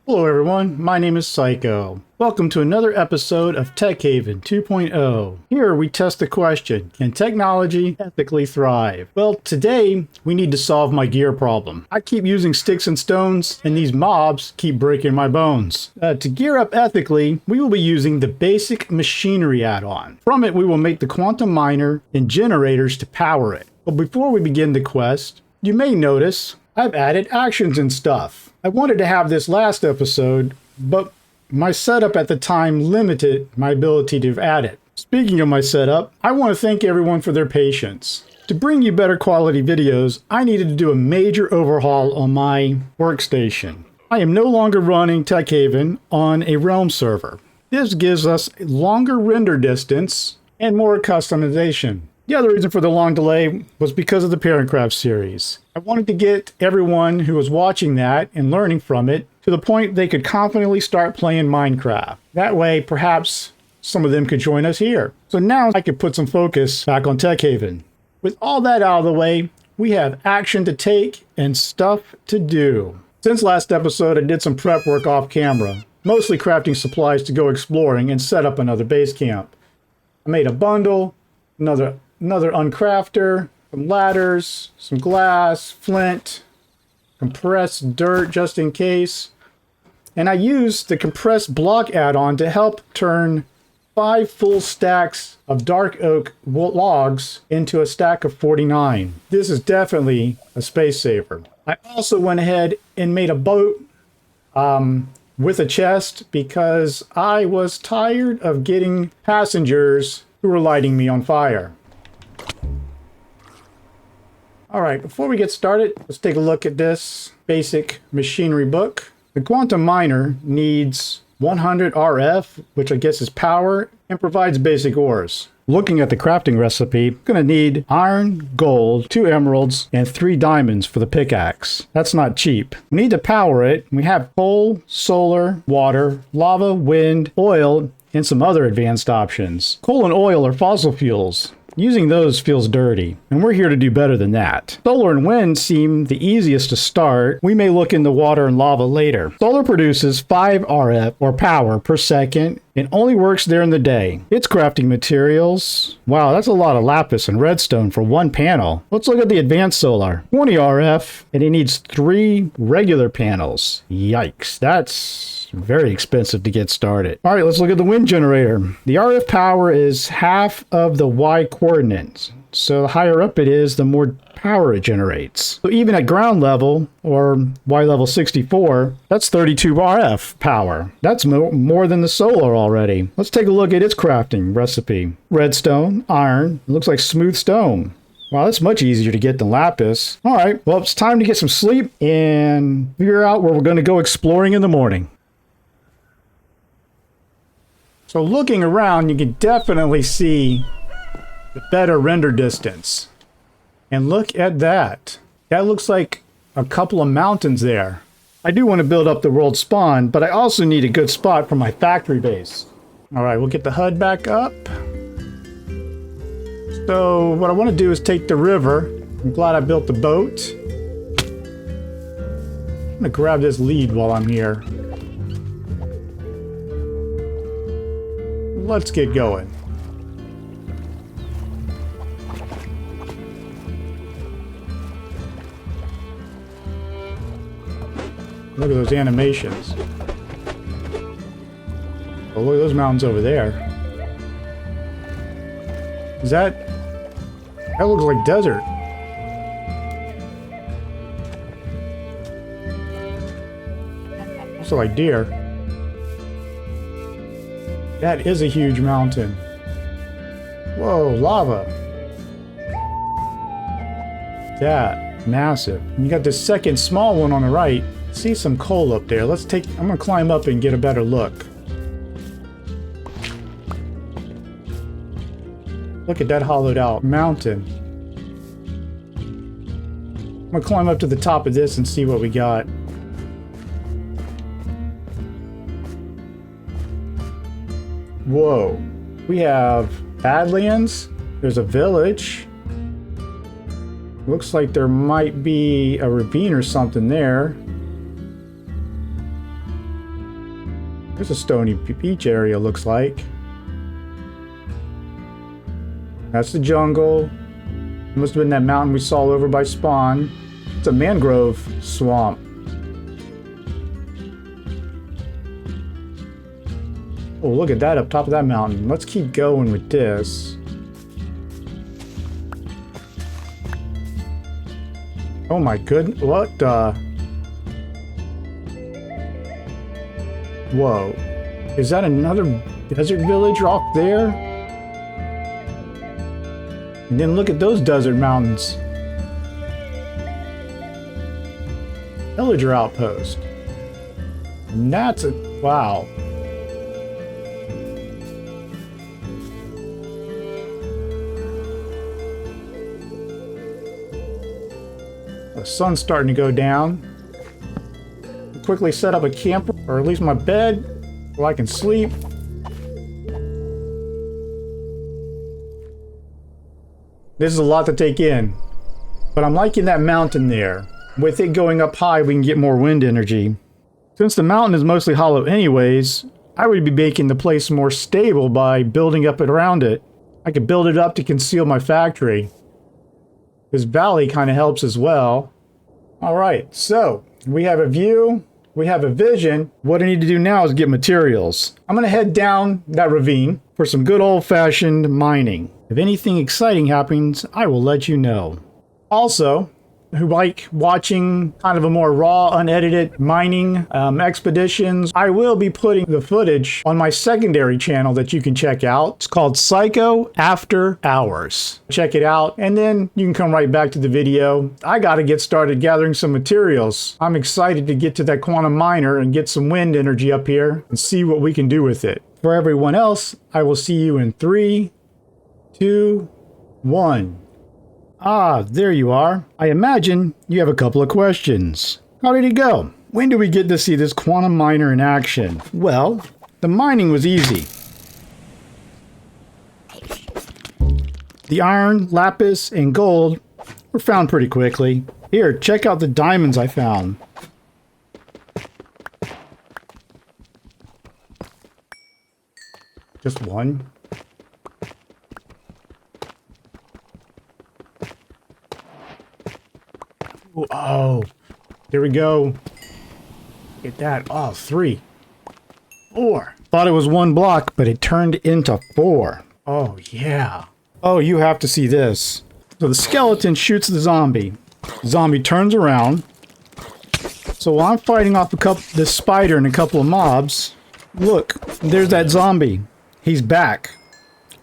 Hello everyone, my name is Sycoe. Welcome to another episode of TecHaven 2.0. Here we test the question, can technology ethically thrive? Well, today we need to solve my gear problem. I keep using sticks and stones and these mobs keep breaking my bones. To gear up ethically, we will be using the basic machinery add-on. From it we will make the quantum miner and generators to power it. But before we begin the quest, you may notice I've added actions and stuff. I wanted to have this last episode, but my setup at the time limited my ability to add it. Speaking of my setup, I want to thank everyone for their patience. To bring you better quality videos, I needed to do a major overhaul on my workstation. I am no longer running TecHaven on a Realm server. This gives us a longer render distance and more customization. The other reason for the long delay was because of the Minecraft series. I wanted to get everyone who was watching that and learning from it to the point they could confidently start playing Minecraft. That way, perhaps some of them could join us here. So now I could put some focus back on TecHaven. With all that out of the way, we have action to take and stuff to do. Since last episode, I did some prep work off camera, mostly crafting supplies to go exploring and set up another base camp. I made a bundle, another Uncrafter, some ladders, some glass, flint, compressed dirt just in case. And I used the compressed block add-on to help turn 5 full stacks of dark oak logs into a stack of 49. This is definitely a space saver. I also went ahead and made a boat with a chest because I was tired of getting passengers who were lighting me on fire. Alright, before we get started, let's take a look at this basic machinery book. The quantum miner needs 100 RF, which I guess is power, and provides basic ores. Looking at the crafting recipe, I'm going to need iron, gold, 2 emeralds, and 3 diamonds for the pickaxe. That's not cheap. We need to power it. We have coal, solar, water, lava, wind, oil, and some other advanced options. Coal and oil are fossil fuels. Using those feels dirty, and we're here to do better than that. Solar and wind seem the easiest to start. We may look into water and lava later. Solar produces 5 RF, or power, per second, and only works during the day. Its crafting materials, wow, that's a lot of lapis and redstone for one panel. Let's look at the advanced solar. 20 RF, and it needs 3 regular panels. Yikes, that's very expensive to get started. All right, let's look at the wind generator. The RF power is half of the Y coordinates. So the higher up it is, the more power it generates. So even at ground level, or Y level 64, that's 32 RF power. That's more than the solar already. Let's take a look at its crafting recipe. Redstone, iron, it looks like smooth stone. Wow, that's much easier to get than lapis. All right, well, it's time to get some sleep and figure out where we're going to go exploring in the morning. So looking around, you can definitely see the better render distance. And look at that. That looks like a couple of mountains there. I do want to build up the world spawn, but I also need a good spot for my factory base. All right, we'll get the HUD back up. So what I want to do is take the river. I'm glad I built the boat. I'm gonna grab this lead while I'm here. Let's get going. Look at those animations. Oh, look at those mountains over there. Is that looks like desert. Also like deer. That is a huge mountain. Whoa, lava. That, massive. And you got this second small one on the right. See some coal up there. I'm gonna climb up and get a better look. Look at that hollowed out mountain. I'm gonna climb up to the top of this and see what we got. Whoa. We have Badlands. There's a village. Looks like there might be a ravine or something there. There's a stony beach area, looks like. That's the jungle. Must have been that mountain we saw over by spawn. It's a mangrove swamp. Oh, look at that up top of that mountain. Let's keep going with this. Oh my goodness, what the? Whoa. Is that another desert village off there? And then look at those desert mountains. Villager outpost. And that's a, wow. The sun's starting to go down. Quickly set up a camper, or at least my bed, where I can sleep. This is a lot to take in, but I'm liking that mountain there. With it going up high, we can get more wind energy. Since the mountain is mostly hollow anyways, I would be making the place more stable by building up it around it. I could build it up to conceal my factory. This valley kind of helps as well. Alright, so we have a view, we have a vision. What I need to do now is get materials. I'm going to head down that ravine for some good old-fashioned mining. If anything exciting happens, I will let you know. Also, who like watching kind of a more raw, unedited mining expeditions, I will be putting the footage on my secondary channel that you can check out. It's called Sycoe After Hours. Check it out, and then you can come right back to the video. I got to get started gathering some materials. I'm excited to get to that quantum miner and get some wind energy up here and see what we can do with it. For everyone else, I will see you in 3, 2, 1. Ah, there you are. I imagine you have a couple of questions. How did it go? When do we get to see this quantum miner in action? Well, the mining was easy. The iron, lapis, and gold were found pretty quickly. Here, check out the diamonds I found. Just one. Oh, here we go. Get that. Oh, 3, 4. Thought it was 1 block, but it turned into 4. Oh, yeah. Oh, you have to see this. So the skeleton shoots the zombie. The zombie turns around. So while I'm fighting off this spider and a couple of mobs, look, there's that zombie. He's back,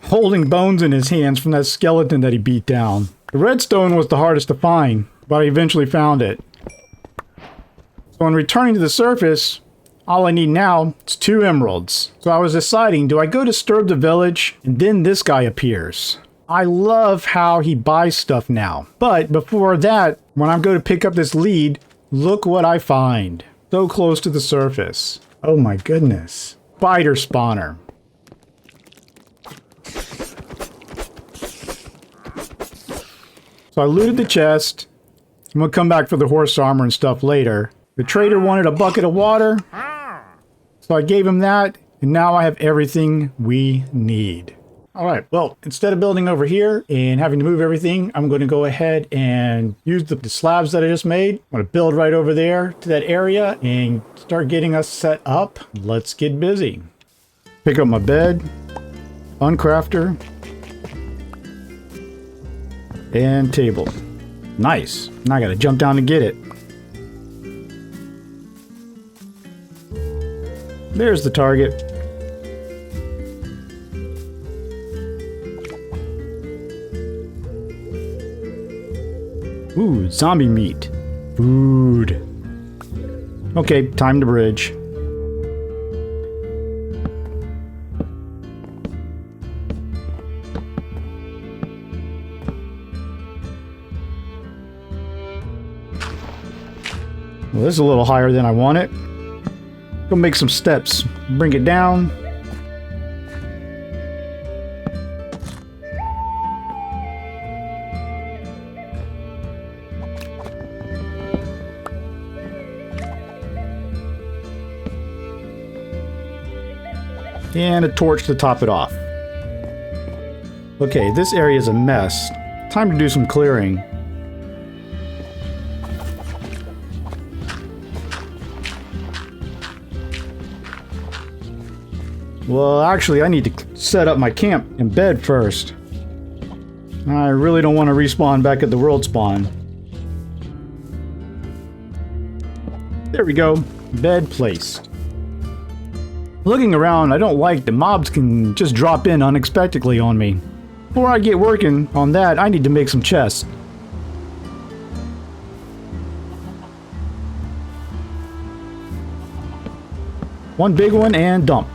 holding bones in his hands from that skeleton that he beat down. The redstone was the hardest to find, but I eventually found it. So when returning to the surface, all I need now is 2 emeralds. So I was deciding, do I go disturb the village? And then this guy appears. I love how he buys stuff now. But before that, when I'm going to pick up this lead, look what I find. So close to the surface. Oh my goodness. Spider spawner. So I looted the chest. I'm gonna come back for the horse armor and stuff later. The trader wanted a bucket of water, so I gave him that, and now I have everything we need. Alright, well, instead of building over here and having to move everything, I'm going to go ahead and use the slabs that I just made. I'm going to build right over there to that area and start getting us set up. Let's get busy. Pick up my bed, Uncrafter, and table. Nice. Now I gotta jump down to get it. There's the target. Ooh, zombie meat. Food. Okay, time to bridge. Well, this is a little higher than I want it. Go make some steps. Bring it down. and a torch to top it off. Okay, this area is a mess. Time to do some clearing. Well, actually, I need to set up my camp and bed first. I really don't want to respawn back at the world spawn. There we go. Bed placed. Looking around, I don't like the mobs can just drop in unexpectedly on me. Before I get working on that, I need to make some chests. One big one and dump.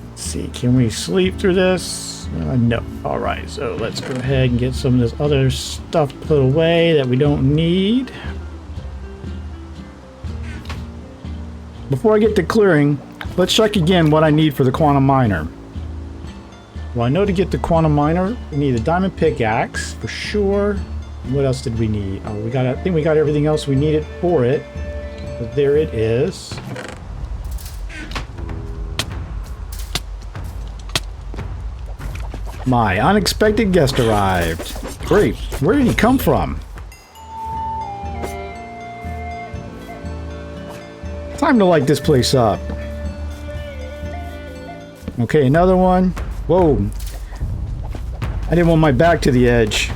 Let's see, can we sleep through this? No. Alright, so let's go ahead and get some of this other stuff put away that we don't need. Before I get to clearing, let's check again what I need for the quantum miner. Well, I know to get the quantum miner, we need a diamond pickaxe for sure. What else did we need? Oh, I think we got everything else we needed for it. But there it is. My unexpected guest arrived. Great. Where did he come from? Time to light this place up. Okay, another one. Whoa. I didn't want my back to the edge.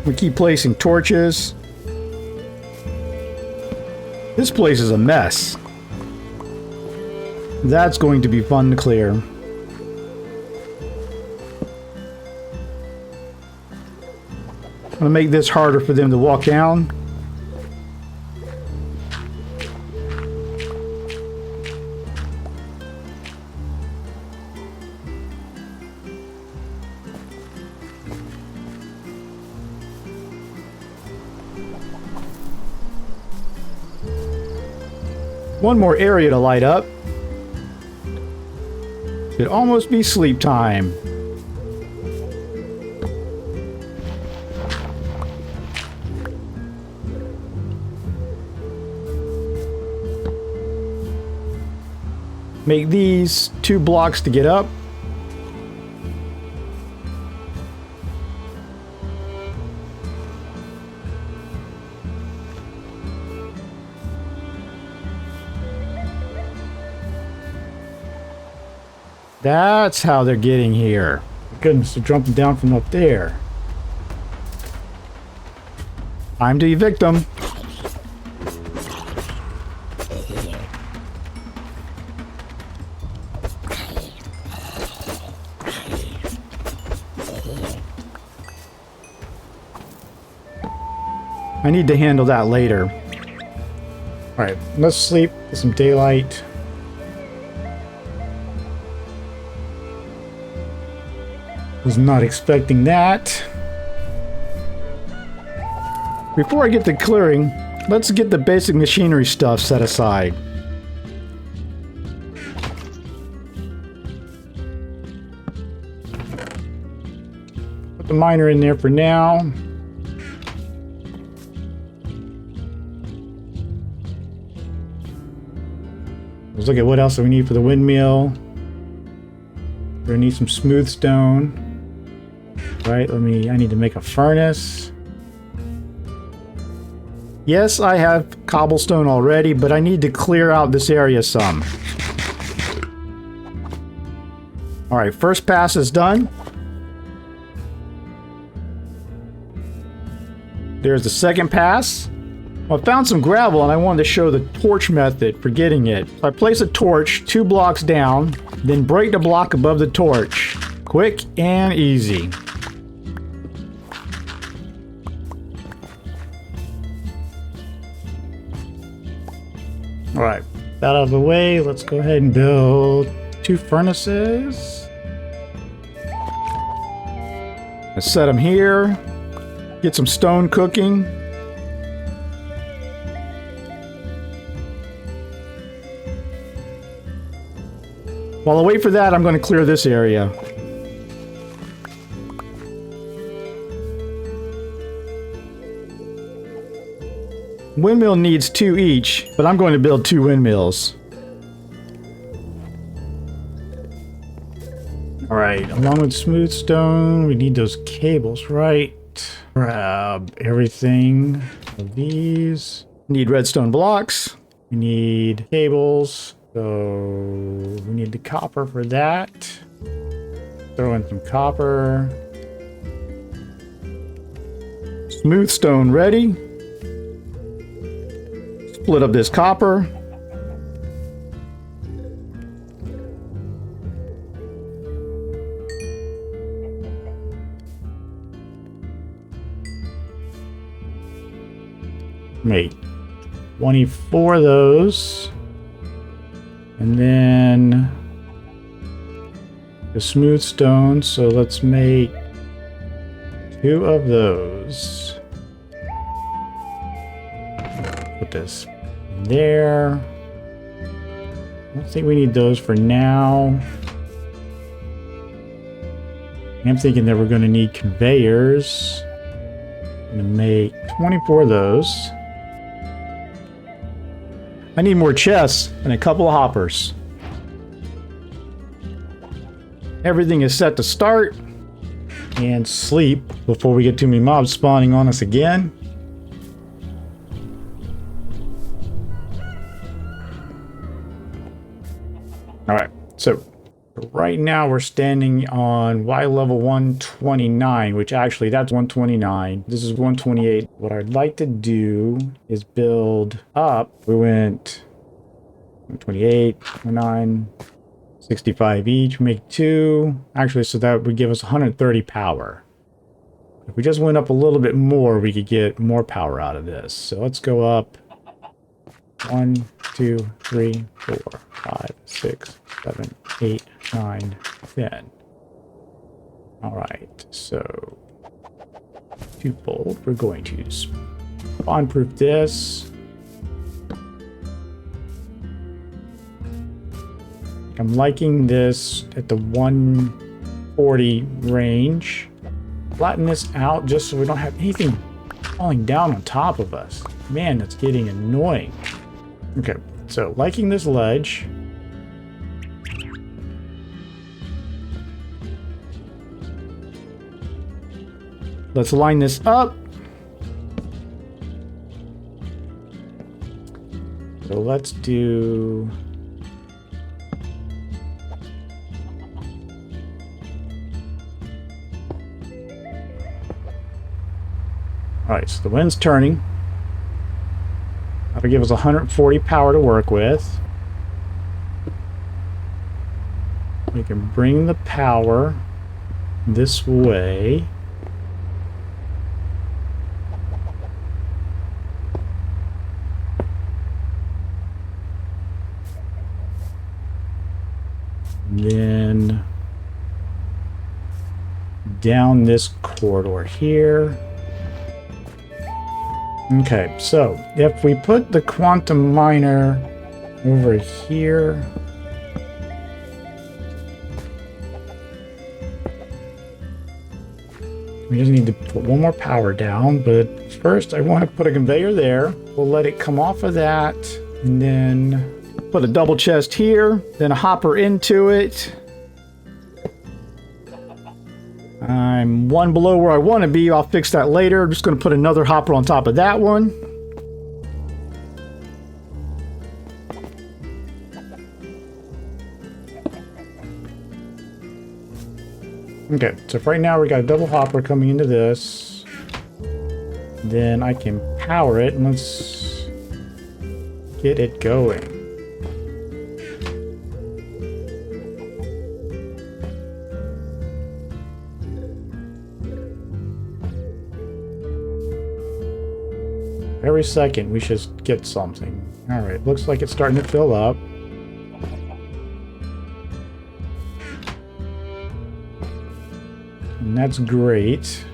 We keep placing torches. This place is a mess. That's going to be fun to clear. I'm gonna make this harder for them to walk down. One more area to light up. Should almost be sleep time. Make these 2 blocks to get up. That's how they're getting here. Goodness, they're jumping down from up there. Time to evict them. I need to handle that later. Alright, let's sleep, get some daylight. Was not expecting that. Before I get to clearing, let's get the basic machinery stuff set aside. Put the miner in there for now. Let's look at what else we need for the windmill. We're gonna need some smooth stone. Right, I need to make a furnace. Yes, I have cobblestone already, but I need to clear out this area some. Alright, first pass is done. There's the second pass. I found some gravel and I wanted to show the torch method for getting it. I place a torch 2 blocks down, then break the block above the torch. Quick and easy. Alright, that out of the way, let's go ahead and build 2 furnaces. Let's set them here. Get some stone cooking. While I wait for that, I'm going to clear this area. Windmill needs 2 each, but I'm going to build 2 windmills. Alright, along with smooth stone, we need those cables, right? Grab everything of these. Need redstone blocks. We need cables. So we need the copper for that. Throw in some copper. Smooth stone ready. Split up this copper. Make 24 of those. And then the smooth stone, so let's make 2 of those. Put this there. I don't think we need those for now. I'm thinking that we're going to need conveyors. I'm going to make 24 of those. I need more chests and a couple of hoppers. Everything is set to start and sleep before we get too many mobs spawning on us again. Alright, so right now we're standing on Y level 129, which actually that's 129. This is 128. What I'd like to do is build up. We went 128, 29, 65 each, make 2. Actually, so that would give us 130 power. If we just went up a little bit more, we could get more power out of this. So let's go up 1, 2, 3, 4, 5, 6, 7, 8, 9, 10. Alright, so twofold. We're going to spawn proof this. I'm liking this at the 140 range. Flatten this out just so we don't have anything falling down on top of us. Man, that's getting annoying. Okay, so liking this ledge. Let's line this up. So let's do... Alright, so the wind's turning. That'll give us 140 power to work with. We can bring the power this way. Then down this corridor here. Okay, so if we put the quantum miner over here, we just need to put one more power down, but first I want to put a conveyor there. We'll let it come off of that, and then put a double chest here, then a hopper into it. I'm one below where I want to be. I'll fix that later. I'm just going to put another hopper on top of that one. Okay, so right now we got a double hopper coming into this. Then I can power it, and let's get it going. Every second we should get something. Alright, looks like it's starting to fill up. And that's great.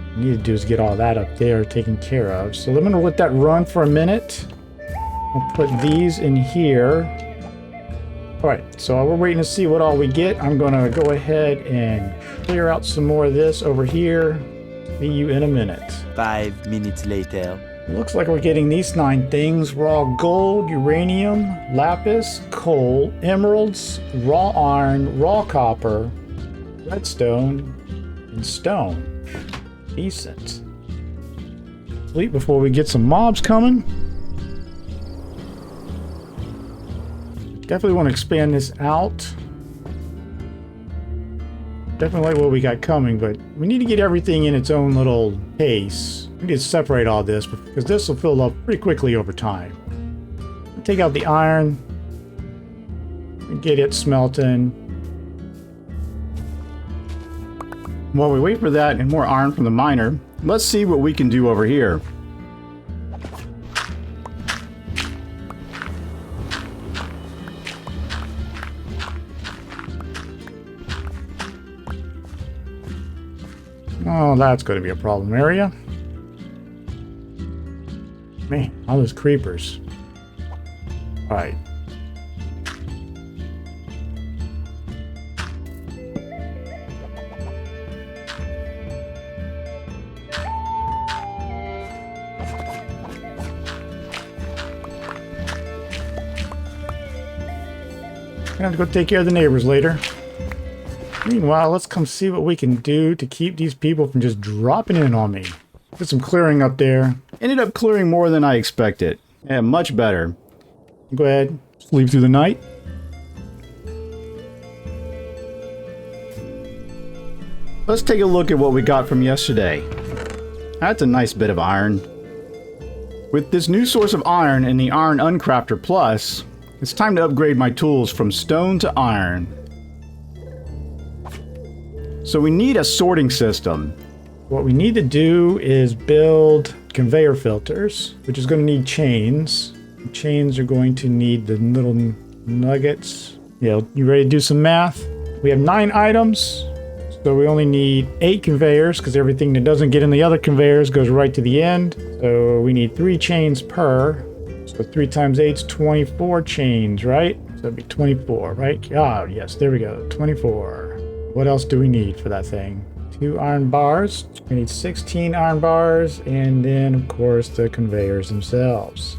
What we need to do is get all that up there taken care of. So I'm going to let that run for a minute. I'll put these in here. Alright, so we're waiting to see what all we get. I'm going to go ahead and clear out some more of this over here. See you in a minute. 5 minutes later. Looks like we're getting these 9 things: raw gold, uranium, lapis, coal, emeralds, raw iron, raw copper, redstone, and stone. Decent. Sleep before we get some mobs coming. Definitely want to expand this out. Definitely like what we got coming, but we need to get everything in its own little case. We need to separate all this because this will fill up pretty quickly over time. Take out the iron and get it smelting. While we wait for that and more iron from the miner, let's see what we can do over here. Oh, that's going to be a problem area. Man, all those creepers. Alright. Gonna have to go take care of the neighbors later. Meanwhile, let's come see what we can do to keep these people from just dropping in on me. Did some clearing up there. Ended up clearing more than I expected. Yeah, much better. Go ahead, sleep through the night. Let's take a look at what we got from yesterday. That's a nice bit of iron. With this new source of iron and the Iron Uncrafter Plus, it's time to upgrade my tools from stone to iron. So we need a sorting system. What we need to do is build conveyor filters, which is going to need chains. The chains are going to need the little nuggets. Yeah, you ready to do some math? We have 9 items, so we only need 8 conveyors because everything that doesn't get in the other conveyors goes right to the end. So we need 3 chains per. So 3 times 8 is 24 chains, right? So that'd be 24, right? Ah, yes, there we go, 24. What else do we need for that thing? 2 iron bars. We need 16 iron bars, and then of course the conveyors themselves.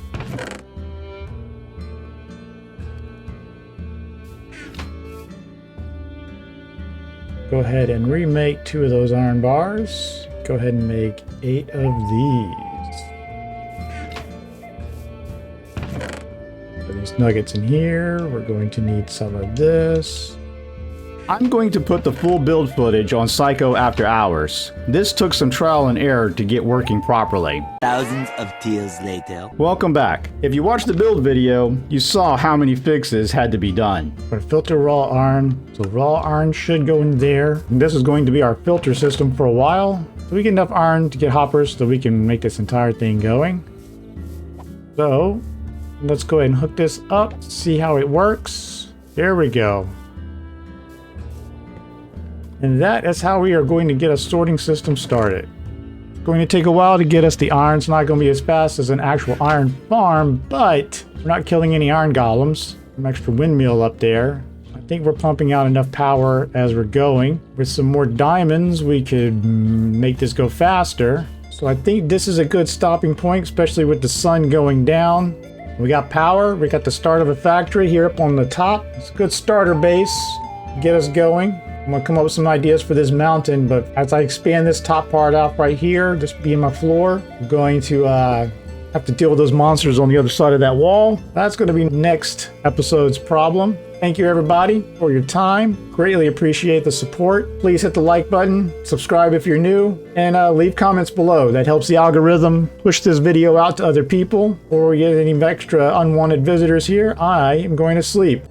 Go ahead and remake 2 of those iron bars. Go ahead and make 8 of these. Put these nuggets in here. We're going to need some of this. I'm going to put the full build footage on Sycoe after hours. This took some trial and error to get working properly. Thousands of tears later. Welcome back. If you watched the build video, you saw how many fixes had to be done. We're going to filter raw iron, so raw iron should go in there. And this is going to be our filter system for a while. So we get enough iron to get hoppers so we can make this entire thing going. So let's go ahead and hook this up, see how it works. There we go. And that is how we are going to get a sorting system started. It's going to take a while to get us the iron. It's not going to be as fast as an actual iron farm, but we're not killing any iron golems. An extra windmill up there. I think we're pumping out enough power as we're going. With some more diamonds, we could make this go faster. So I think this is a good stopping point, especially with the sun going down. We got power. We got the start of a factory here up on the top. It's a good starter base to get us going. I'm gonna come up with some ideas for this mountain, but as I expand this top part out right here, this being my floor, I'm going to have to deal with those monsters on the other side of that wall. That's gonna be next episode's problem. Thank you everybody for your time. Greatly appreciate the support. Please hit the like button, subscribe if you're new, and leave comments below. That helps the algorithm push this video out to other people. Before we get any extra unwanted visitors here, I am going to sleep.